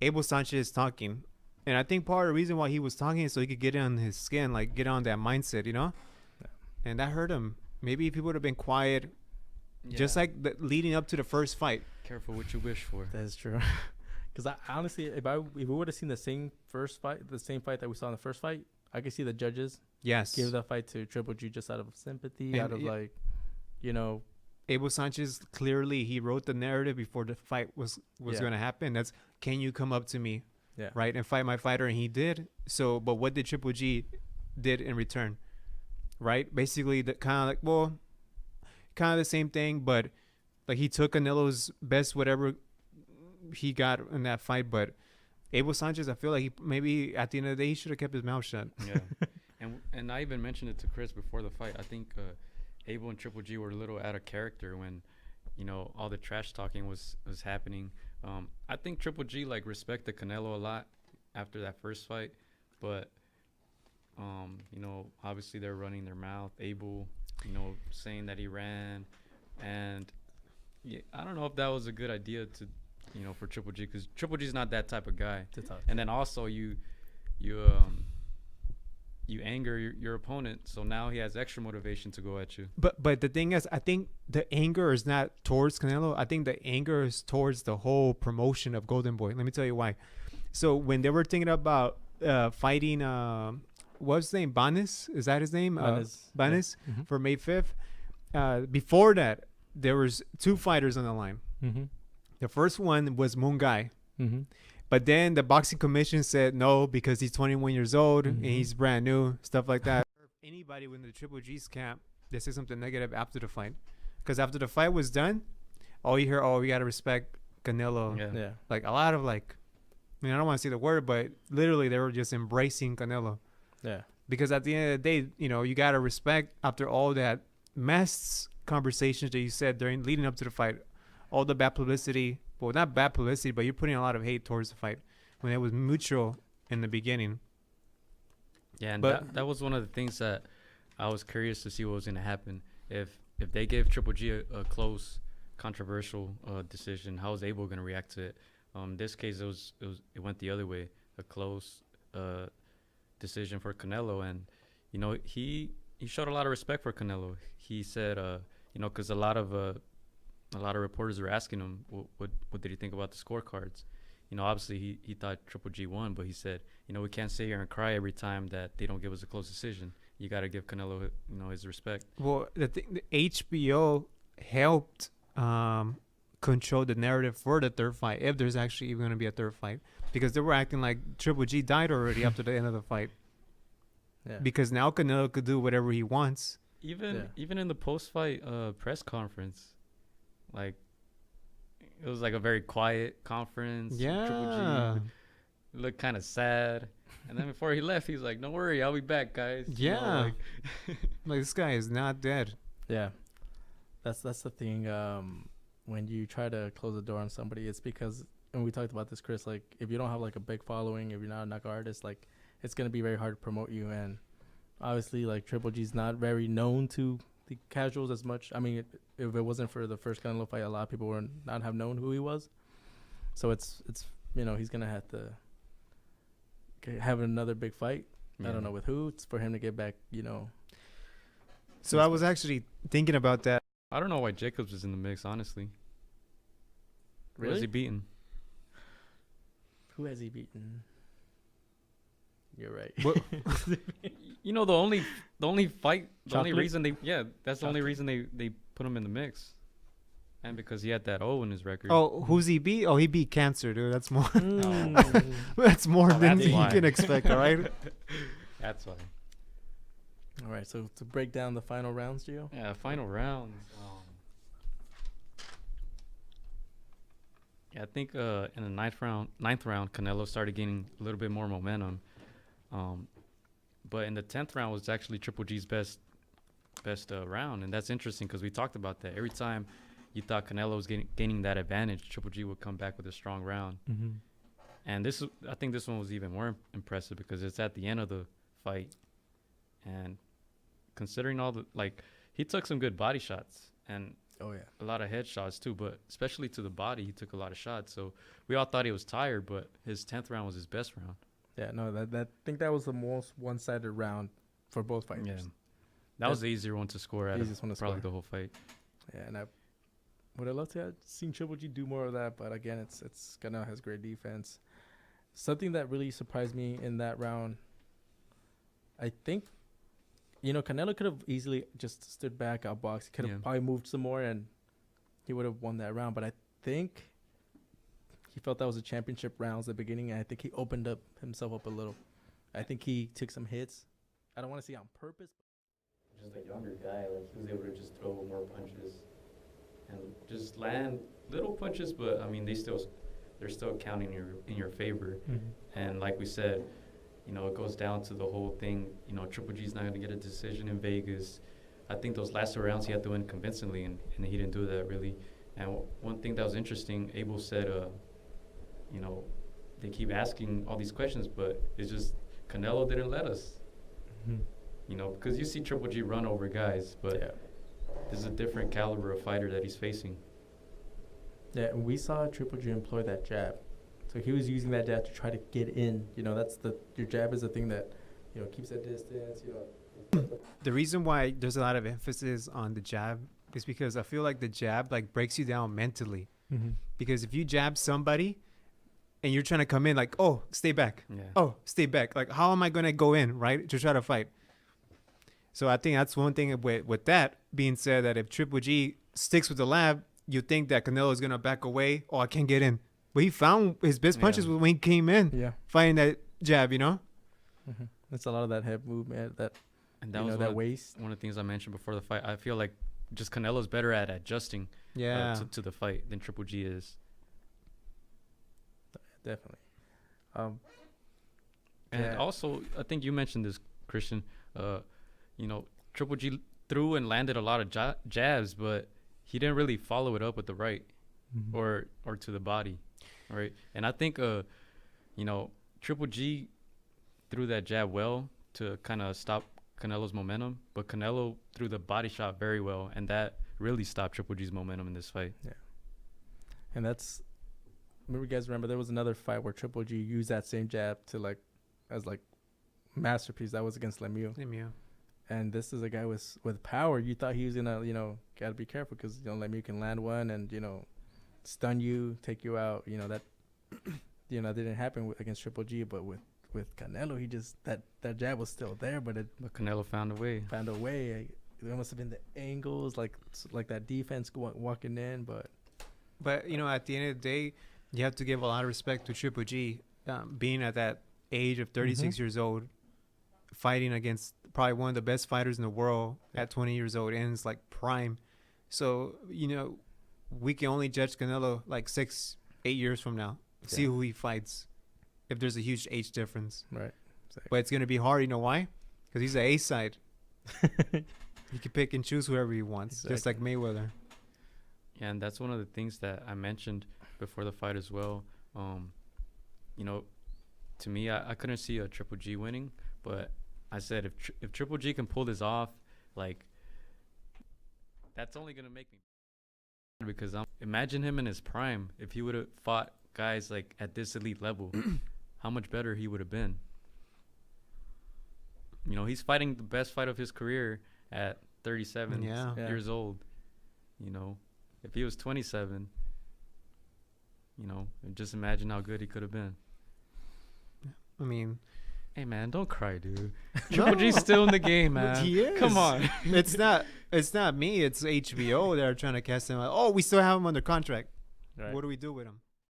Abel Sanchez talking, and I think part of the reason why he was talking is so he could get on his skin, like get on that mindset, Yeah. and that hurt him. Maybe if he would have been quiet, just Yeah. like leading up to the first fight. Careful what you wish for. That is true. Because I honestly, if we would have seen the same fight that we saw in the first fight, I could see the judges Yes, give that fight to Triple G just out of sympathy, And out of yeah. like, you know, Abel Sanchez clearly he wrote the narrative before the fight was Yeah. going to happen. That's can you come up to me, yeah, right, and fight my fighter, and he did. So, but what did Triple G did in return, right? Basically, the kind of the same thing, but like he took Canelo's best whatever he got in that fight. But Abel Sanchez, I feel like he maybe at the end of the day he should have kept his mouth shut. Yeah. And I even mentioned it to Chris before the fight. I think Abel and Triple G were a little out of character when, all the trash talking was happening. I think Triple G respected Canelo a lot after that first fight, but obviously they're running their mouth. Abel, saying that he ran, and yeah, I don't know if that was a good idea to, for Triple G, because Triple G's not that type of guy. to talk. And then also you anger your opponent, so now he has extra motivation to go at you. But the thing is, I think the anger is not towards Canelo. I think the anger is towards the whole promotion of Golden Boy. Let me tell you why. So when they were thinking about fighting, what's his name? Banis? Is that his name? Banis Yeah. Mm-hmm. for May 5th. Before that, there was two fighters on the line. Mm-hmm. The first one was Mungai. Mm-hmm. But then the boxing commission said no because he's 21 years old and he's brand new, stuff like that. Anybody within the Triple G's camp, they say something negative after the fight. Because after the fight was done, all you hear, we got to respect Canelo. Yeah. Yeah. Like a lot of I don't want to say the word, but literally they were just embracing Canelo. Yeah. Because at the end of the day, you got to respect after all that mess conversations that you said leading up to the fight, all the bad publicity. Well, not bad publicity, but you're putting a lot of hate towards the fight when it was mutual in the beginning. Yeah, and But- that was one of the things that I was curious to see what was going to happen. If they gave Triple G a close, controversial decision, how was Abel going to react to it? In this case, it went the other way, a close decision for Canelo, and he showed a lot of respect for Canelo. He said, because a lot of reporters were asking him, what did he think about the scorecards? Obviously he thought Triple G won, but he said, we can't sit here and cry every time that they don't give us a close decision. You got to give Canelo, his respect. Well, the HBO helped control the narrative for the third fight, if there's actually even going to be a third fight, because they were acting like Triple G died already after the end of the fight. Yeah. Because now Canelo could do whatever he wants. Even in the post-fight press conference, it was a very quiet conference. Triple G looked kind of sad, and then before he left, he's like, "Don't worry, I'll be back, guys." Yeah. Like this guy is not dead. Yeah. That's the thing. When you try to close the door on somebody, it's because, and we talked about this, Chris, if you don't have a big following, if you're not a knockout artist, it's going to be very hard to promote you. And obviously Triple G's not very known to the casuals as much. I mean, if it wasn't for the first Canelo fight, a lot of people would not have known who he was. So it's he's going to have to have another big fight. Yeah. I don't know with who. It's for him to get back, So I was actually thinking about that. I don't know why Jacobs is in the mix, honestly. Who has Really? he beaten? Who has he beaten? You're right. What- The only fight, the only Chocolate? reason that's the only reason they put him in the mix. And because he had that O in his record. Oh, who's he beat? Oh, he beat cancer, dude. That's more. Mm. That's more Oh, than that's you why. can expect. All right. That's why. All right, so to break down the final rounds, Gio. Yeah, final rounds. I think in the ninth round, Canelo started gaining a little bit more momentum. But in the 10th round was actually Triple G's best round, and that's interesting because we talked about that. Every time you thought Canelo was gaining that advantage, Triple G would come back with a strong round. Mm-hmm. And I think this one was even more impressive because it's at the end of the fight, and considering all the he took some good body shots, and Oh yeah. a lot of headshots too, but especially to the body, he took a lot of shots. So we all thought he was tired, but his 10th round was his best round. Yeah, no, that I think that was the most one-sided round for both fighters. Yeah, that was the easier one to score out of Easiest one to probably score. the whole fight. Yeah, and I would have loved to have seen Triple G do more of that, but again, it's Canelo has great defense. Something that really surprised me in that round, I think, Canelo could have easily just stood back, outboxed. He could have Yeah. probably moved some more, and he would have won that round. But I think he felt that was a championship rounds at the beginning, and I think he opened up himself up a little. I think he took some hits. I don't want to say on purpose. Just a younger guy, like he was able to just throw more punches and just land little punches, but I mean they're still counting in your favor. And like we said, it goes down to the whole thing. Triple G's not gonna get a decision in Vegas. I think those last 2 rounds he had to win convincingly, and he didn't do that really. And one thing that was interesting, Abel said, they keep asking all these questions, but it's just Canelo didn't let us. Because you see Triple G run over guys, but Yeah. this is a different caliber of fighter that he's facing. Yeah, and we saw Triple G employ that jab. So he was using that jab to try to get in. Your jab is the thing that, keeps that distance, The reason why there's a lot of emphasis on the jab is because I feel like the jab like breaks you down mentally. Because if you jab somebody and you're trying to come in like, oh, stay back. Yeah. Oh, stay back. Like, how am I going to go in, right, to try to fight? So I think that's one thing with that being said, that if Triple G sticks with the lab, you think that Canelo is going to back away. Oh, I can't get in. But he found his best punches when he came in, Yeah. fighting that jab, It's a lot of that head movement, And that was that waist. one of the things I mentioned before the fight. I feel like just Canelo's better at adjusting to the fight than Triple G is. Definitely. And Yeah. also, I think you mentioned this, Christian. Triple G threw and landed a lot of jabs, but he didn't really follow it up with the right or to the body, right? And I think, Triple G threw that jab well to kind of stop Canelo's momentum, but Canelo threw the body shot very well, and that really stopped Triple G's momentum in this fight. And you guys remember there was another fight where Triple G used that same jab as masterpiece. That was against Lemieux. And this is a guy with power. You thought he was gonna, gotta be careful because Lemieux can land one and stun you, take you out. That didn't happen against Triple G, but with Canelo, he just that jab was still there, but Canelo found a way. It must have been the angles, like that defense walking in, but But, at the end of the day, you have to give a lot of respect to Triple G, being at that age of 36 years old, fighting against probably one of the best fighters in the world at 20 years old, and it's like prime. So, we can only judge Canelo like 6-8 years from now, see who he fights, if there's a huge age difference. right. Exactly. But it's going to be hard, you know why? Because he's an A side. He can pick and choose whoever he wants, just like Mayweather. Yeah, and that's one of the things that I mentioned before the fight as well. To me, I couldn't see a Triple G winning, but I said if Triple G can pull this off, like, that's only gonna make me, because imagine him in his prime. If he would have fought guys like at this elite level, how much better he would have been. He's fighting the best fight of his career at 37 years old. If he was 27, just imagine how good he could have been. I mean, hey man, don't cry, dude. Triple G's still in the game, man. He is. Come on. It's not me. It's HBO that are trying to cast him out. Oh, we still have him under contract. Right. What do we do with him?